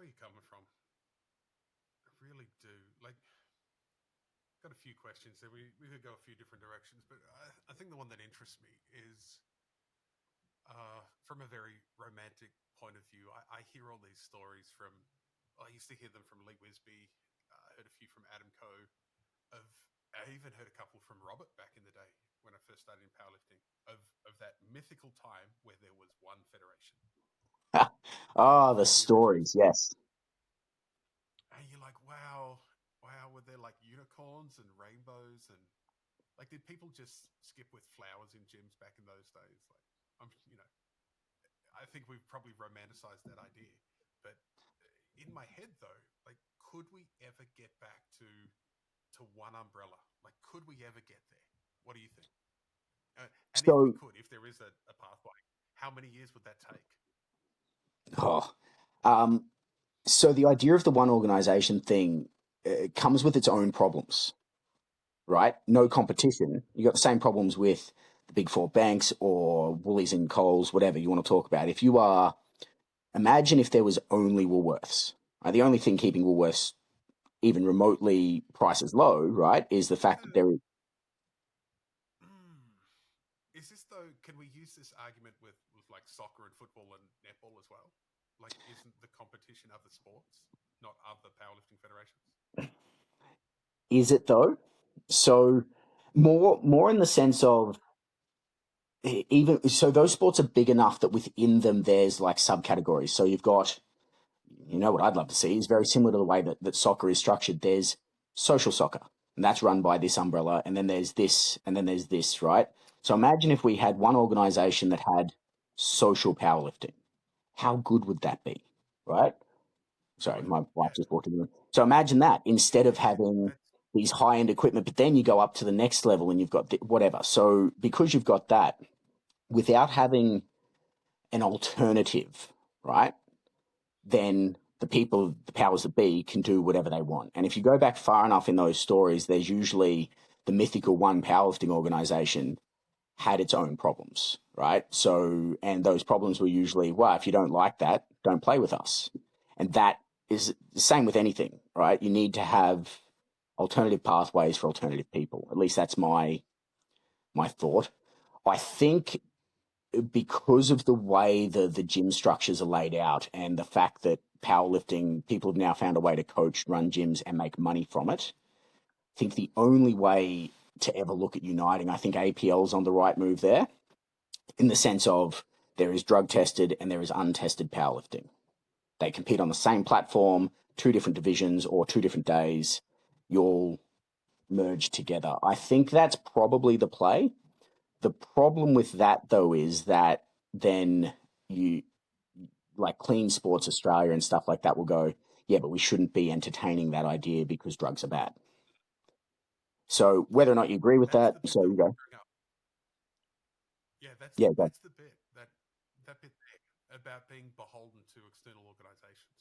where you're coming from. I really do. Like, got a few questions there. We could go a few different directions, but I think the one that interests me is from a very romantic point of view. I hear all these stories from, I used to hear them from Lee Wisby, heard a few from Adam Coe, I even heard a couple from Robert back in the day when I first started in powerlifting of that mythical time where there was one federation. The stories, yes. And you're like, wow, were there like unicorns and rainbows and like did people just skip with flowers in gyms back in those days? Like, I think we've probably romanticized that idea. But in my head though, like could we ever get back to one umbrella? Like could we ever get there? What do you think? And if we So, could, if there is a pathway, how many years would that take? oh, um, so the idea of the one organization thing comes with its own problems, right? No competition. You got the same problems with the big four banks or Woolies and Coles, whatever you want to talk about. Imagine if there was only Woolworths. Right? The only thing keeping Woolworths even remotely prices low, right, is the Is fact the that there is. mm, is this though? Can we use this argument with like soccer and football and netball as well? Like, isn't the competition other sports, not other powerlifting federations? Is it though? So more in the sense of even so those sports are big enough that within them there's like subcategories. So you've got, what I'd love to see is very similar to the way that soccer is structured. There's social soccer, and that's run by this umbrella, and then there's this, and then there's this, right? So imagine if we had one organization that had social powerlifting. How good would that be, right? Sorry, Good. my wife Yeah. just walked in the room. So imagine that instead of Yeah. having That's these high end equipment, but then you go up to the next level and you've got whatever. So because you've got that, without having an alternative, right? Then the powers that be, can do whatever they want. And if you go back far enough in those stories, there's usually the mythical one powerlifting organization had its own problems, right? So, and those problems were usually, well, if you don't like that, don't play with us. And that is the same with anything, right? You need to have alternative pathways for alternative people. At least that's my thought. I think because of the way the gym structures are laid out and the fact that powerlifting, people have now found a way to coach, run gyms, and make money from it. I think the only way to ever look at uniting, I think APL's on the right move there, in the sense of there is drug tested and there is untested powerlifting. They compete on the same platform, two different divisions or two different days. You all merge together. I think that's probably the play. The problem with that, though, is that then you, like Clean Sports Australia and stuff like that, will go, yeah, but we shouldn't be entertaining that idea because drugs are bad. So whether or not you agree with that's that, the bit so that you go, bring up. Yeah, yeah, go. that's the bit that bit there about being beholden to external organisations.